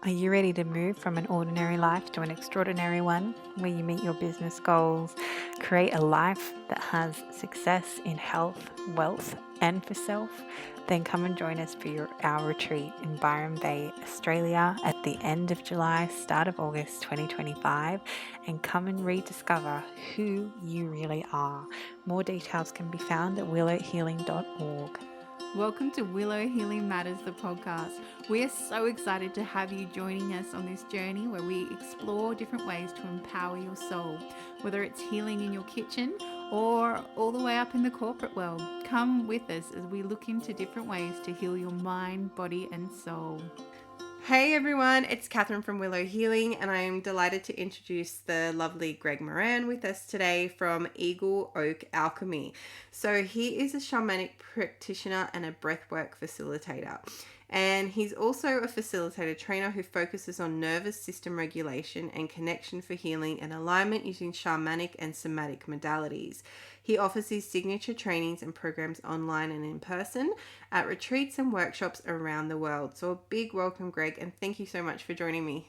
Are you ready to move from an ordinary life to an extraordinary one where you meet your business goals, create a life that has success in health, wealth, and for self? Then come and join us for our retreat in Byron Bay, Australia at the end of July, start of August 2025, and come and rediscover who you really are. More details can be found at willowhealing.org. Welcome to Willow Healing Matters, the podcast. We are so excited to have you joining us on this journey where we explore different ways to empower your soul, whether it's healing in your kitchen or all the way up in the corporate world. Come with us as we look into different ways to heal your mind, body, and soul. Hey everyone, it's Catherine from Willow Healing, and I'm delighted to introduce the lovely Greg Moran with us today from Eagle Oak Alchemy. So he is a shamanic practitioner and a breathwork facilitator. And he's also a facilitator trainer who focuses on nervous system regulation and connection for healing and alignment using shamanic and somatic modalities. He offers his signature trainings and programs online and in person at retreats and workshops around the world. So a big welcome, Greg, and thank you so much for joining me.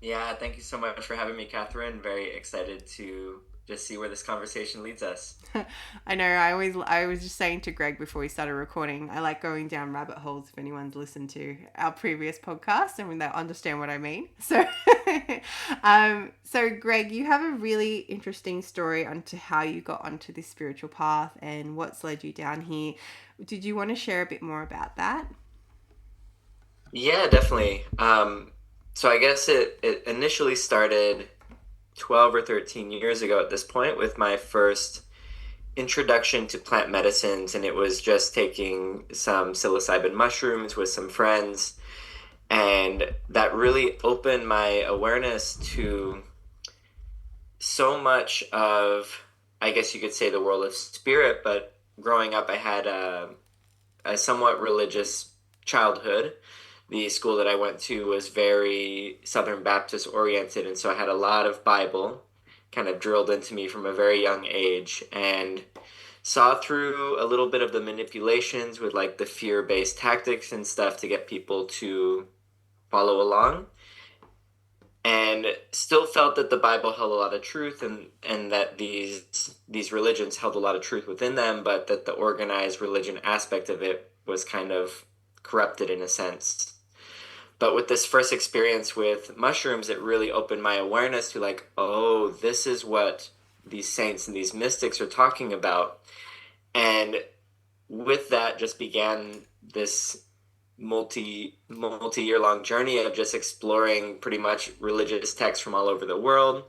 Yeah, thank you so much for having me, Catherine. Very excited to just see where this conversation leads us. I know, I was just saying to Greg before we started recording, I like going down rabbit holes if anyone's listened to our previous podcast and they'll understand what I mean. So Greg, you have a really interesting story onto how you got onto this spiritual path and what's led you down here. Did you want to share a bit more about that? Yeah, definitely. So I guess it initially started 12 or 13 years ago at this point with my first introduction to plant medicines, and it was just taking some psilocybin mushrooms with some friends, and that really opened my awareness to so much of, I guess you could say, the world of spirit. But growing up, I had a somewhat religious childhood. The school that I went to was very Southern Baptist oriented, and so I had a lot of Bible kind of drilled into me from a very young age, and saw through a little bit of the manipulations with like the fear-based tactics and stuff to get people to follow along, and still felt that the Bible held a lot of truth, and that these religions held a lot of truth within them, but that the organized religion aspect of it was kind of corrupted in a sense. But with this first experience with mushrooms, it really opened my awareness to like, oh, this is what these saints and these mystics are talking about. And with that just began this multi-year long journey of just exploring pretty much religious texts from all over the world.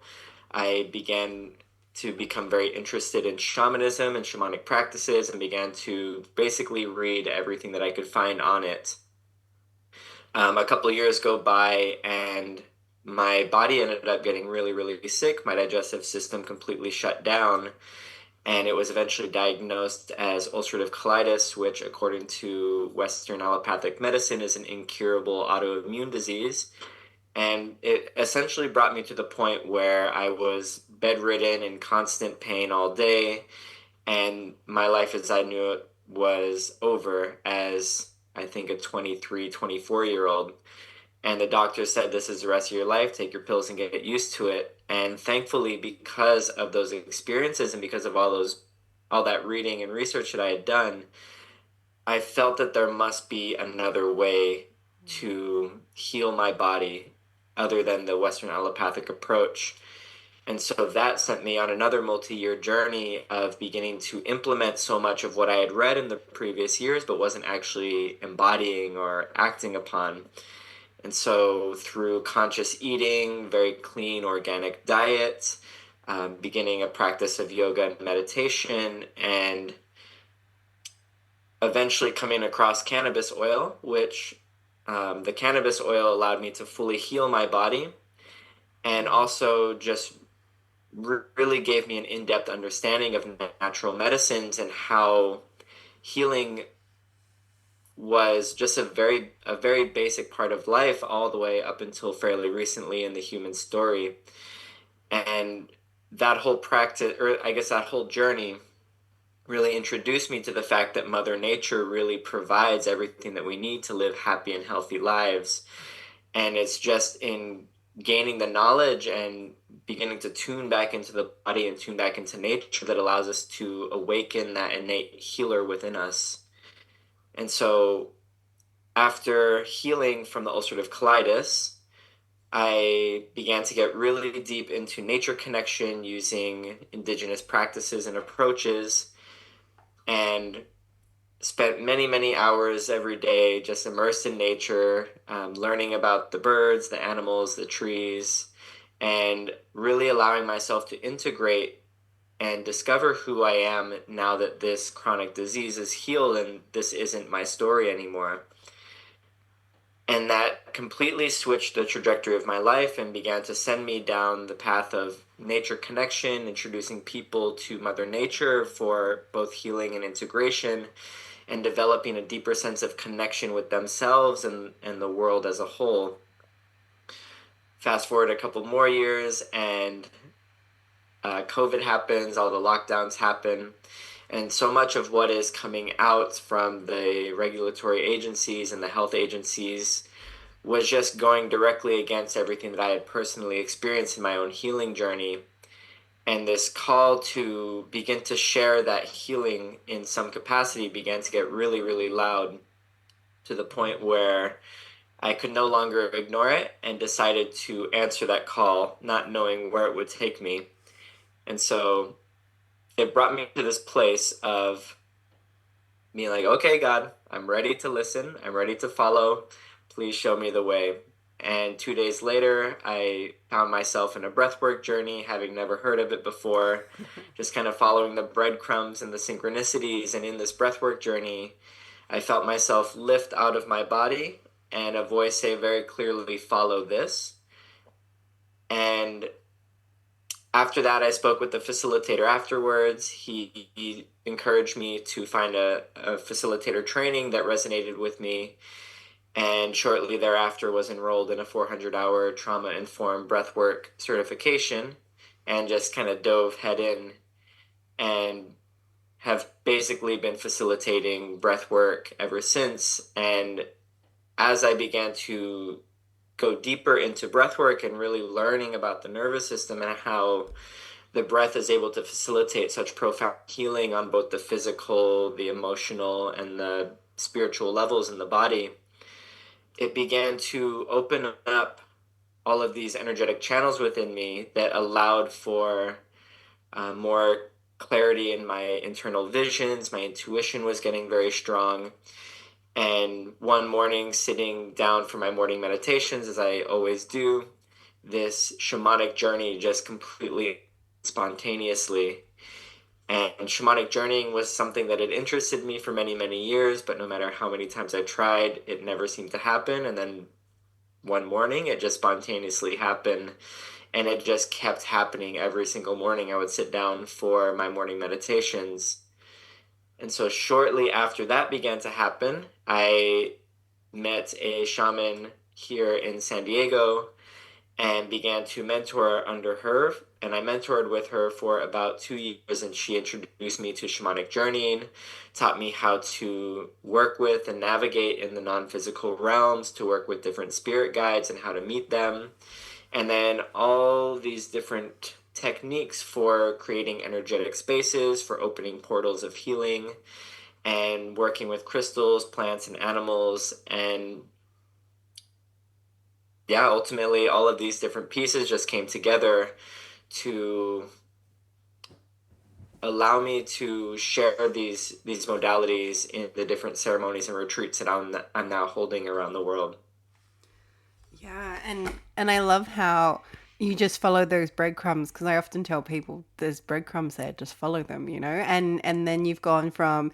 I began to become very interested in shamanism and shamanic practices, and began to basically read everything that I could find on it. A couple of years go by, and my body ended up getting really, really sick. My digestive system completely shut down, and it was eventually diagnosed as ulcerative colitis, which, according to Western allopathic medicine, is an incurable autoimmune disease. And it essentially brought me to the point where I was bedridden in constant pain all day, and my life as I knew it was over as, I think, a 23, 24-year-old. And the doctor said, this is the rest of your life, take your pills and get used to it. And thankfully, because of those experiences and because of all that reading and research that I had done, I felt that there must be another way to heal my body other than the Western allopathic approach. And so that sent me on another multi-year journey of beginning to implement so much of what I had read in the previous years, but wasn't actually embodying or acting upon. And so through conscious eating, very clean, organic diet, beginning a practice of yoga and meditation, and eventually coming across cannabis oil, which the cannabis oil allowed me to fully heal my body, and also just really gave me an in-depth understanding of natural medicines and how healing was just a very basic part of life all the way up until fairly recently in the human story. And that whole practice, or I guess that whole journey, really introduced me to the fact that Mother Nature really provides everything that we need to live happy and healthy lives. And it's just in gaining the knowledge and beginning to tune back into the body and tune back into nature that allows us to awaken that innate healer within us. And so after healing from the ulcerative colitis, I began to get really deep into nature connection using indigenous practices and approaches, and spent many, many hours every day just immersed in nature, learning about the birds, the animals, the trees, and really allowing myself to integrate and discover who I am now that this chronic disease is healed and this isn't my story anymore. And that completely switched the trajectory of my life and began to send me down the path of nature connection, introducing people to Mother Nature for both healing and integration, and developing a deeper sense of connection with themselves and the world as a whole. Fast forward a couple more years, and COVID happens, all the lockdowns happen, and so much of what is coming out from the regulatory agencies and the health agencies was just going directly against everything that I had personally experienced in my own healing journey. And this call to begin to share that healing in some capacity began to get really, really loud, to the point where I could no longer ignore it and decided to answer that call, not knowing where it would take me. And so it brought me to this place of being like, okay, God, I'm ready to listen. I'm ready to follow. Please show me the way. And 2 days later, I found myself in a breathwork journey, having never heard of it before, just kind of following the breadcrumbs and the synchronicities. And in this breathwork journey, I felt myself lift out of my body and a voice say very clearly, follow this. And after that, I spoke with the facilitator afterwards. He encouraged me to find a facilitator training that resonated with me, and shortly thereafter was enrolled in a 400-hour trauma-informed breathwork certification, and just kind of dove head in and have basically been facilitating breathwork ever since. And as I began to go deeper into breathwork and really learning about the nervous system and how the breath is able to facilitate such profound healing on both the physical, the emotional, and the spiritual levels in the body, it began to open up all of these energetic channels within me that allowed for more clarity in my internal visions. My intuition was getting very strong. And one morning, sitting down for my morning meditations, as I always do, this shamanic journey just completely spontaneously. And shamanic journeying was something that had interested me for many, many years, but no matter how many times I tried, it never seemed to happen. And then one morning, it just spontaneously happened. And it just kept happening every single morning. I would sit down for my morning meditations. And so shortly after that began to happen, I met a shaman here in San Diego and began to mentor under her. And I mentored with her for about 2 years, and she introduced me to shamanic journeying, taught me how to work with and navigate in the non-physical realms, to work with different spirit guides and how to meet them. And then all these different techniques for creating energetic spaces, for opening portals of healing, and working with crystals, plants, and animals. And yeah, ultimately all of these different pieces just came together to allow me to share these modalities in the different ceremonies and retreats that I'm now holding around the world. Yeah, and I love how you just follow those breadcrumbs, because I often tell people there's breadcrumbs there, just follow them, and then you've gone from,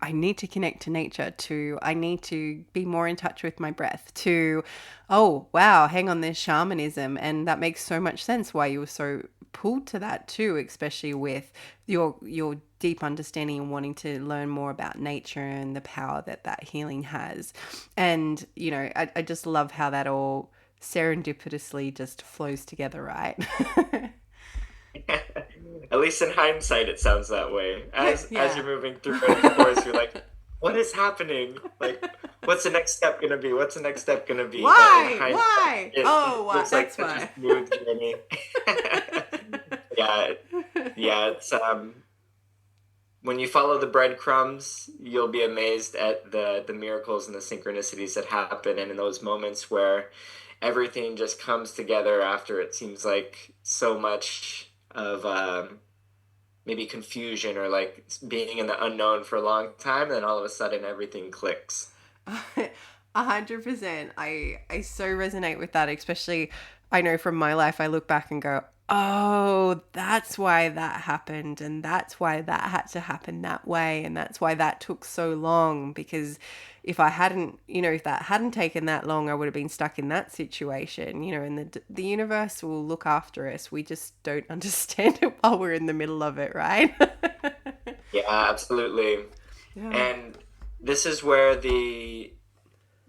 I need to connect to nature, to I need to be more in touch with my breath, to, oh wow, hang on, there's shamanism. And that makes so much sense why you were so pulled to that too, especially with your deep understanding and wanting to learn more about nature and the power that healing has. And I just love how that all serendipitously just flows together, right? At least in hindsight, it sounds that way. As Yeah. you're moving through it, of course, you're like, what is happening? Like, what's the next step gonna be? What's the next step gonna be? But in Why? hindsight, Why? Oh, it why? looks like That's such a why. smooth journey. Yeah, yeah. It's when you follow the breadcrumbs, you'll be amazed at the miracles and the synchronicities that happen, and in those moments where everything just comes together after it seems like so much of maybe confusion or like being in the unknown for a long time, then all of a sudden everything clicks. 100%. I so resonate with that, especially I know from my life, I look back and go, oh, that's why that happened. And that's why that had to happen that way. And that's why that took so long. Because if I hadn't, if that hadn't taken that long, I would have been stuck in that situation, and the universe will look after us. We just don't understand it while we're in the middle of it, right? Yeah, absolutely. Yeah. And this is where the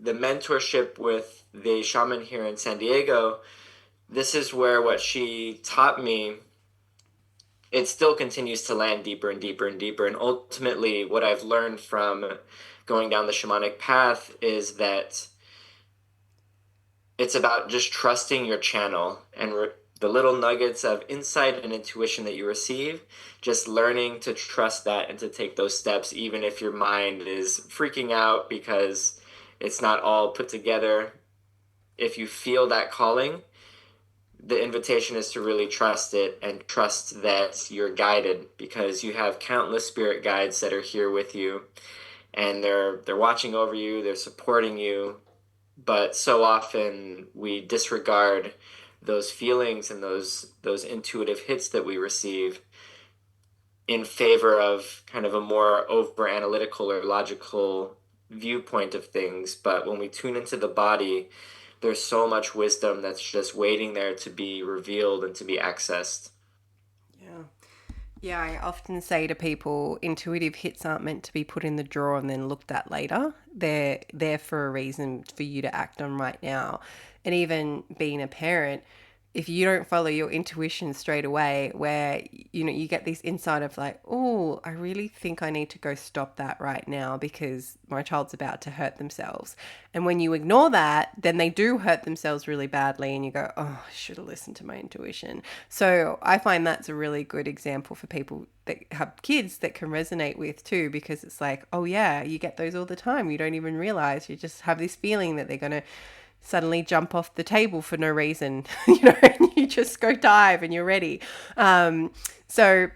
mentorship with the shaman here in San Diego, this is where what she taught me, it still continues to land deeper and deeper and deeper. And ultimately, what I've learned from going down the shamanic path is that it's about just trusting your channel and the little nuggets of insight and intuition that you receive, just learning to trust that and to take those steps, even if your mind is freaking out because it's not all put together. If you feel that calling, the invitation is to really trust it and trust that you're guided, because you have countless spirit guides that are here with you, and they're watching over you, they're supporting you. But so often we disregard those feelings and those intuitive hits that we receive in favor of kind of a more over analytical or logical viewpoint of things. But when we tune into the body, there's so much wisdom that's just waiting there to be revealed and to be accessed. Yeah. Yeah, I often say to people, intuitive hits aren't meant to be put in the drawer and then looked at later. They're there for a reason for you to act on right now. And even being a parent, if you don't follow your intuition straight away, where you get this insight of like, oh, I really think I need to go stop that right now because my child's about to hurt themselves. And when you ignore that, then they do hurt themselves really badly, and you go, oh, I should have listened to my intuition. So I find that's a really good example for people that have kids that can resonate with too, because it's like, oh yeah, you get those all the time. You don't even realize, you just have this feeling that they're going to suddenly jump off the table for no reason, and you just go dive and you're ready. So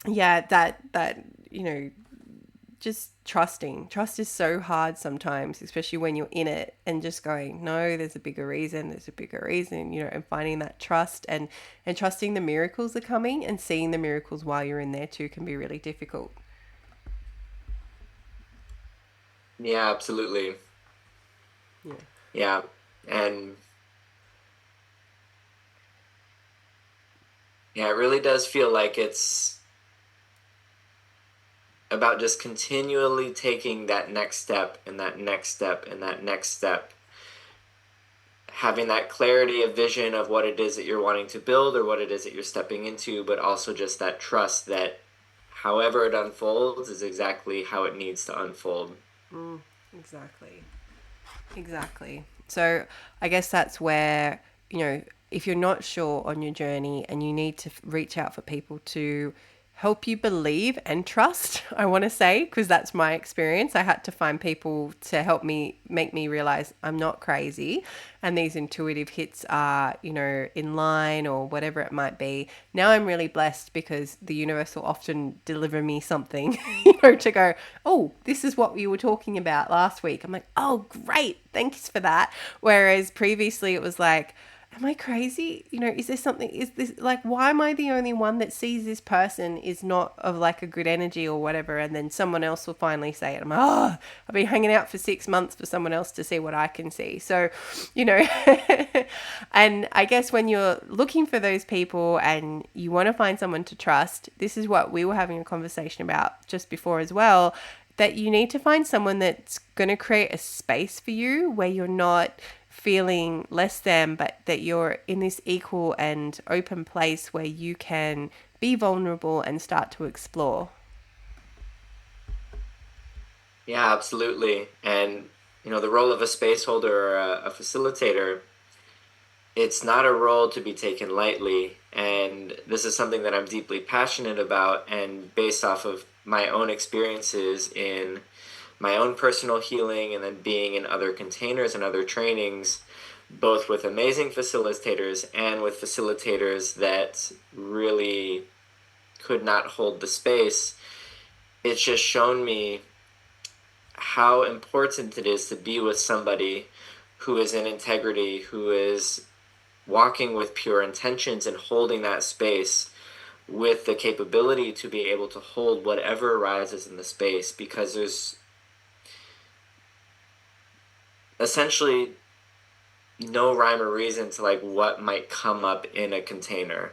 yeah, that just trusting. Trust is so hard sometimes, especially when you're in it and just going, no, there's a bigger reason, and finding that trust and trusting the miracles are coming, and seeing the miracles while you're in there too can be really difficult. Yeah, absolutely. Yeah. Yeah. And yeah, it really does feel like it's about just continually taking that next step and that next step and that next step, having that clarity of vision of what it is that you're wanting to build or what it is that you're stepping into, but also just that trust that however it unfolds is exactly how it needs to unfold. Exactly. So I guess that's where, if you're not sure on your journey and you need to reach out for people to help you believe and trust, I want to say, because that's my experience. I had to find people to help me, make me realize I'm not crazy, and these intuitive hits are, in line or whatever it might be. Now I'm really blessed because the universe will often deliver me something, to go, oh, this is what we were talking about last week. I'm like, oh, great, thanks for that. Whereas previously it was like, am I crazy? Is there something, is this like, why am I the only one that sees this person is not of like a good energy or whatever? And then someone else will finally say it. I'm like, oh, I've been hanging out for 6 months for someone else to see what I can see. So, and I guess when you're looking for those people and you want to find someone to trust, this is what we were having a conversation about just before as well, that you need to find someone that's going to create a space for you where you're not feeling less than, but that you're in this equal and open place where you can be vulnerable and start to explore. Yeah, absolutely. And the role of a space holder or a facilitator, it's not a role to be taken lightly. And this is something that I'm deeply passionate about, and based off of my own experiences in my own personal healing and then being in other containers and other trainings, both with amazing facilitators and with facilitators that really could not hold the space. It's just shown me how important it is to be with somebody who is in integrity, who is walking with pure intentions and holding that space with the capability to be able to hold whatever arises in the space, because there's essentially no rhyme or reason to like what might come up in a container.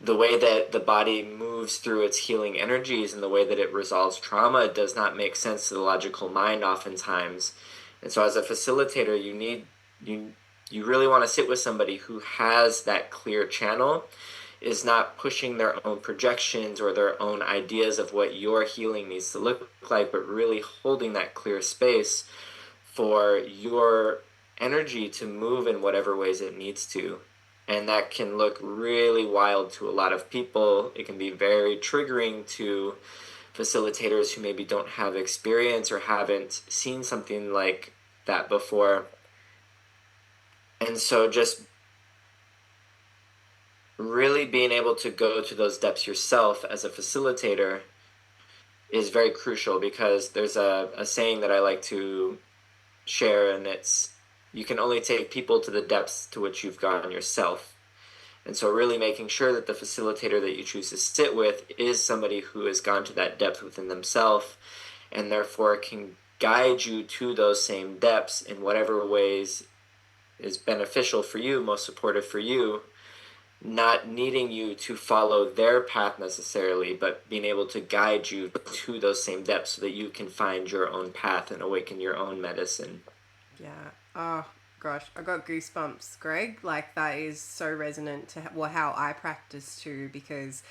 The way that the body moves through its healing energies and the way that it resolves trauma does not make sense to the logical mind oftentimes. And so as a facilitator, you really want to sit with somebody who has that clear channel, is not pushing their own projections or their own ideas of what your healing needs to look like, but really holding that clear space for your energy to move in whatever ways it needs to. And that can look really wild to a lot of people. It can be very triggering to facilitators who maybe don't have experience or haven't seen something like that before. And so just really being able to go to those depths yourself as a facilitator is very crucial, because there's a saying that I like to share, and it's, you can only take people to the depths to which you've gone yourself. And so really making sure that the facilitator that you choose to sit with is somebody who has gone to that depth within themselves, and therefore can guide you to those same depths in whatever ways is beneficial for you, most supportive for you, not needing you to follow their path necessarily, but being able to guide you to those same depths so that you can find your own path and awaken your own medicine. Yeah. Oh, gosh. I got goosebumps, Greg. Like, that is so resonant to how I practice too, because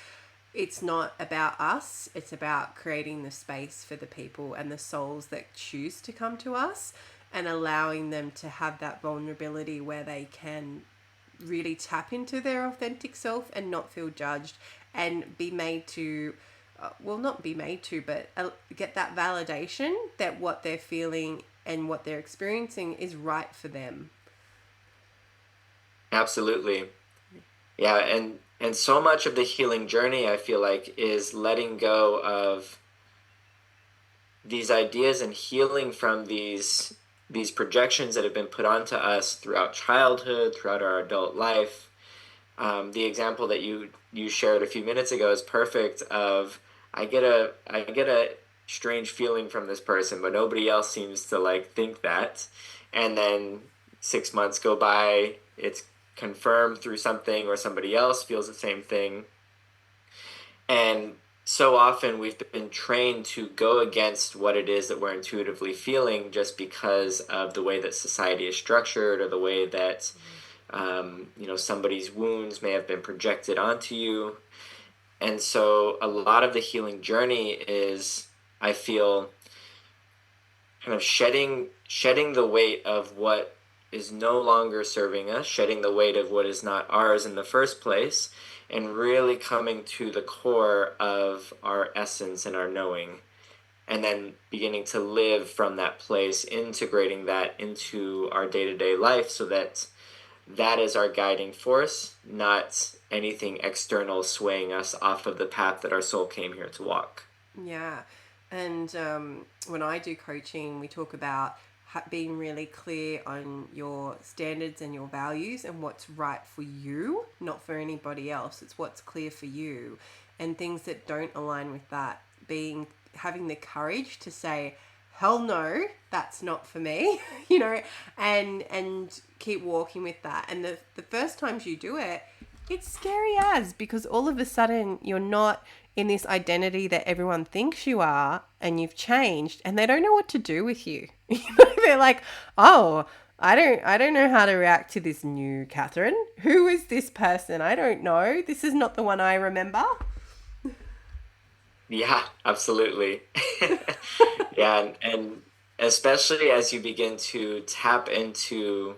it's not about us. It's about creating the space for the people and the souls that choose to come to us, and allowing them to have that vulnerability where they can really tap into their authentic self and not feel judged, and be made to not be made to, but get that validation that what they're feeling and what they're experiencing is right for them. Absolutely. Yeah, and so much of the healing journey, I feel like, is letting go of these ideas and healing from these projections that have been put onto us throughout childhood, throughout our adult life. The example that you shared a few minutes ago is perfect. Of I get a strange feeling from this person, but nobody else seems to like think that. And then 6 months go by, it's confirmed through something, or somebody else feels the same thing. And so often we've been trained to go against what it is that we're intuitively feeling, just because of the way that society is structured, or the way that somebody's wounds may have been projected onto you. And so a lot of the healing journey is, I feel, kind of shedding the weight of what is no longer serving us, shedding the weight of what is not ours in the first place, and really coming to the core of our essence and our knowing, and then beginning to live from that place, integrating that into our day-to-day life, so that is our guiding force, not anything external swaying us off of the path that our soul came here to walk. Yeah. And when I do coaching, we talk about being really clear on your standards and your values and what's right for you, not for anybody else. It's what's clear for you, and things that don't align with that, having the courage to say, hell no, that's not for me, and keep walking with that. And the first times you do it, it's scary as, because all of a sudden you're not in this identity that everyone thinks you are, and you've changed, and they don't know what to do with you. They're like, oh, I don't know how to react to this new Catherine. Who is this person? I don't know. This is not the one I remember. Yeah, absolutely. Yeah, and especially as you begin to tap into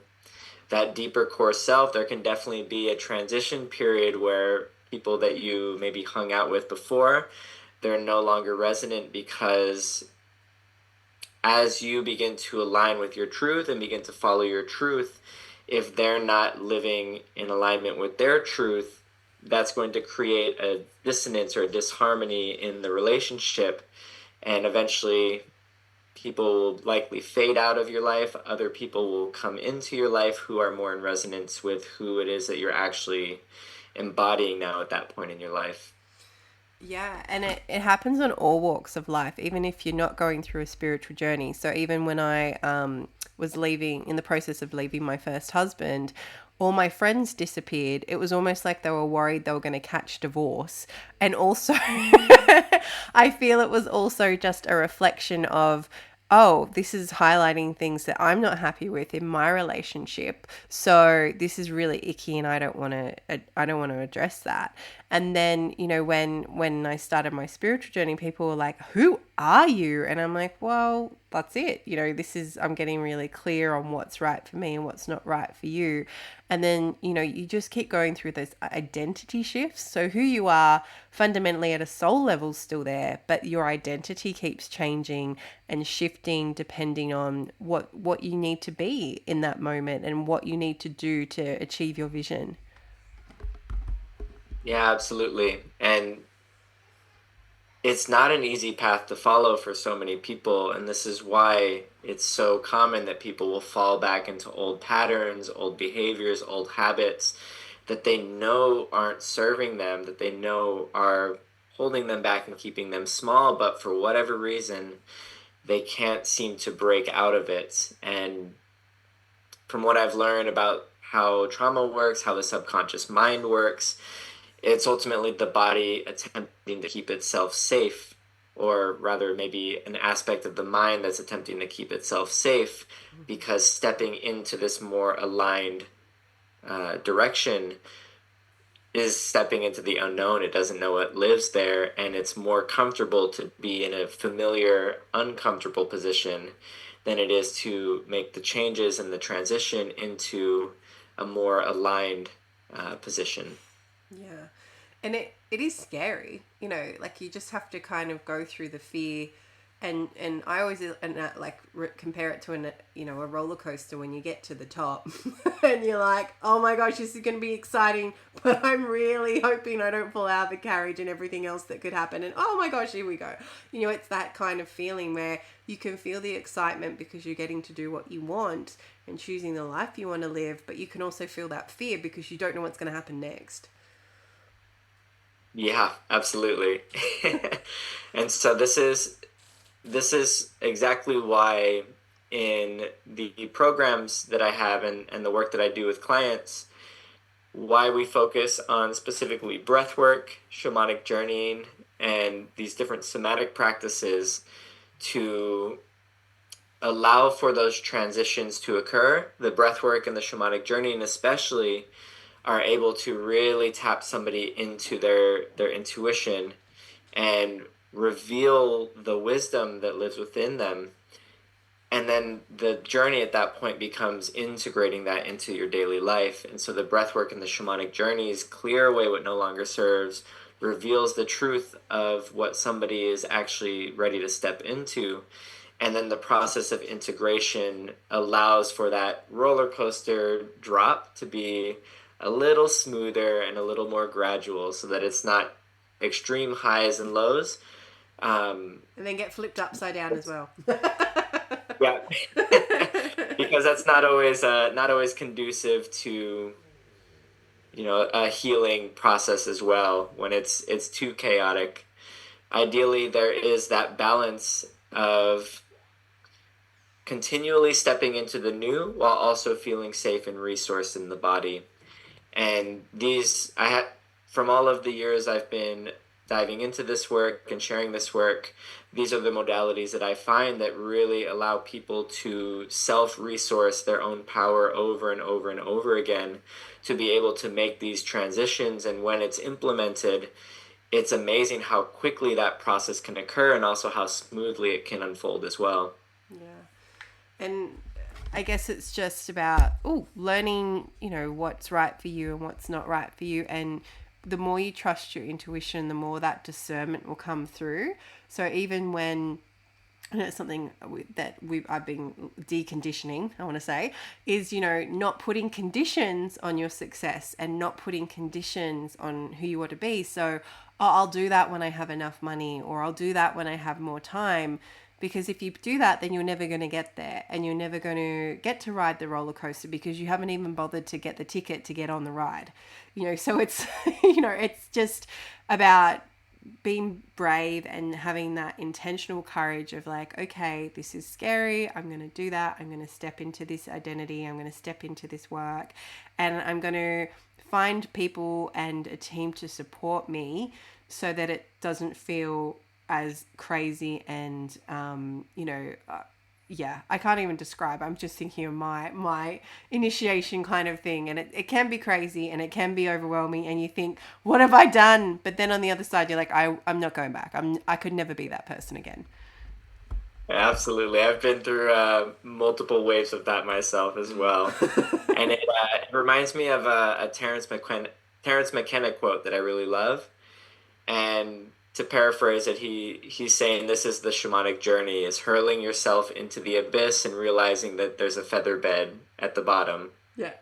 that deeper core self, there can definitely be a transition period where people that you maybe hung out with before, they're no longer resonant, because as you begin to align with your truth and begin to follow your truth, if they're not living in alignment with their truth, that's going to create a dissonance or a disharmony in the relationship. And eventually, people will likely fade out of your life. Other people will come into your life who are more in resonance with who it is that you're actually embodying now at that point in your life. Yeah, and it happens on all walks of life, even if you're not going through a spiritual journey. So even when I was leaving, in the process of leaving my first husband, all my friends disappeared. It was almost like they were worried they were going to catch divorce. And also, I feel it was also just a reflection of, oh, this is highlighting things that I'm not happy with in my relationship. So this is really icky, and I don't want to address that. And then, when I started my spiritual journey, people were like, "Who are you?" And I'm like, "Well, that's it. I'm getting really clear on what's right for me and what's not right for you." And then, you just keep going through those identity shifts. So who you are fundamentally at a soul level is still there, but your identity keeps changing and shifting depending on what you need to be in that moment and what you need to do to achieve your vision. Yeah, absolutely. And it's not an easy path to follow for so many people. And this is why it's so common that people will fall back into old patterns, old behaviors, old habits that they know aren't serving them, that they know are holding them back and keeping them small, but for whatever reason, they can't seem to break out of it. And from what I've learned about how trauma works, how the subconscious mind works, it's ultimately the body attempting to keep itself safe, or rather, maybe an aspect of the mind that's attempting to keep itself safe, because stepping into this more aligned direction is stepping into the unknown. It doesn't know what lives there, and it's more comfortable to be in a familiar, uncomfortable position than it is to make the changes and the transition into a more aligned position. Yeah. And it is scary, like you just have to kind of go through the fear. And I always compare it to a roller coaster. When you get to the top and you're like, oh my gosh, this is going to be exciting, but I'm really hoping I don't fall out of the carriage and everything else that could happen. And oh my gosh, here we go. It's that kind of feeling where you can feel the excitement because you're getting to do what you want and choosing the life you want to live, but you can also feel that fear because you don't know what's going to happen next. Yeah, absolutely. And so this is exactly why in the programs that I have and the work that I do with clients, why we focus on specifically breathwork, shamanic journeying, and these different somatic practices to allow for those transitions to occur. The breathwork and the shamanic journeying especially are able to really tap somebody into their intuition and reveal the wisdom that lives within them. And then the journey at that point becomes integrating that into your daily life. And so the breathwork and the shamanic journeys clear away what no longer serves, reveals the truth of what somebody is actually ready to step into. And then the process of integration allows for that roller coaster drop to be a little smoother and a little more gradual, so that it's not extreme highs and lows. And then get flipped upside down as well. Yeah, because that's not always conducive to a healing process as well. When it's too chaotic, ideally there is that balance of continually stepping into the new while also feeling safe and resourced in the body. And from all of the years I've been diving into this work and sharing this work, these are the modalities that I find that really allow people to self-resource their own power over and over and over again, to be able to make these transitions. And when it's implemented, it's amazing how quickly that process can occur, and also how smoothly it can unfold as well. Yeah. And I guess it's just about learning, what's right for you and what's not right for you. And the more you trust your intuition, the more that discernment will come through. So even when, and it's something that I've been deconditioning, I want to say, is, not putting conditions on your success and not putting conditions on who you want to be. So, I'll do that when I have enough money, or I'll do that when I have more time. Because if you do that, then you're never going to get there, and you're never going to get to ride the roller coaster because you haven't even bothered to get the ticket to get on the ride. So it's, it's just about being brave and having that intentional courage of like, okay, this is scary. I'm going to do that. I'm going to step into this identity. I'm going to step into this work, and I'm going to find people and a team to support me so that it doesn't feel as crazy and, I can't even describe. I'm just thinking of my initiation kind of thing. And it can be crazy and it can be overwhelming. And you think, what have I done? But then on the other side, you're like, I'm not going back. I could never be that person again. Absolutely. I've been through multiple waves of that myself as well. And it reminds me of a Terrence McKenna quote that I really love. And to paraphrase it, he's saying this is the shamanic journey, is hurling yourself into the abyss and realizing that there's a feather bed at the bottom. Yeah.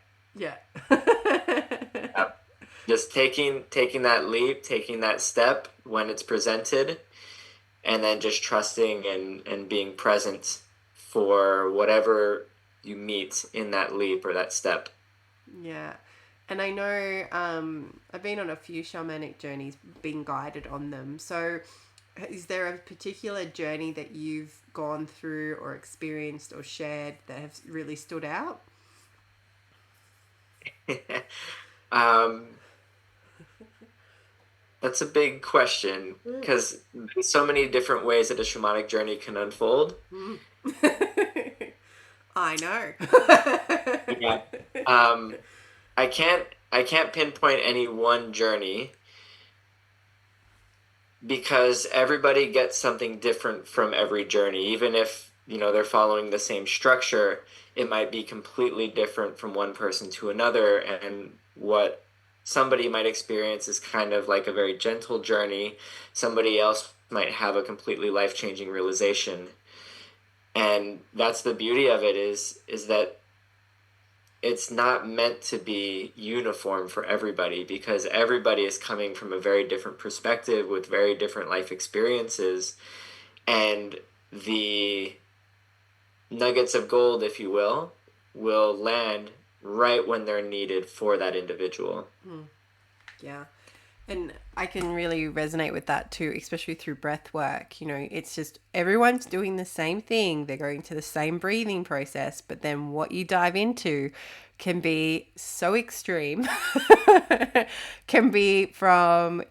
Just taking that leap, taking that step when it's presented, and then just trusting and being present for whatever you meet in that leap or that step. Yeah. And I know I've been on a few shamanic journeys, being guided on them. So is there a particular journey that you've gone through or experienced or shared that has really stood out? That's a big question because there's so many different ways that a shamanic journey can unfold. I know. Yeah. I can't pinpoint any one journey because everybody gets something different from every journey. Even if, they're following the same structure, it might be completely different from one person to another. And what somebody might experience is kind of like a very gentle journey. Somebody else might have a completely life-changing realization. And that's the beauty of it is that it's not meant to be uniform for everybody because everybody is coming from a very different perspective with very different life experiences. And the nuggets of gold, if you will land right when they're needed for that individual. Yeah. And I can really resonate with that too, especially through breath work. It's just everyone's doing the same thing. They're going to the same breathing process, but then what you dive into can be so extreme, can be from,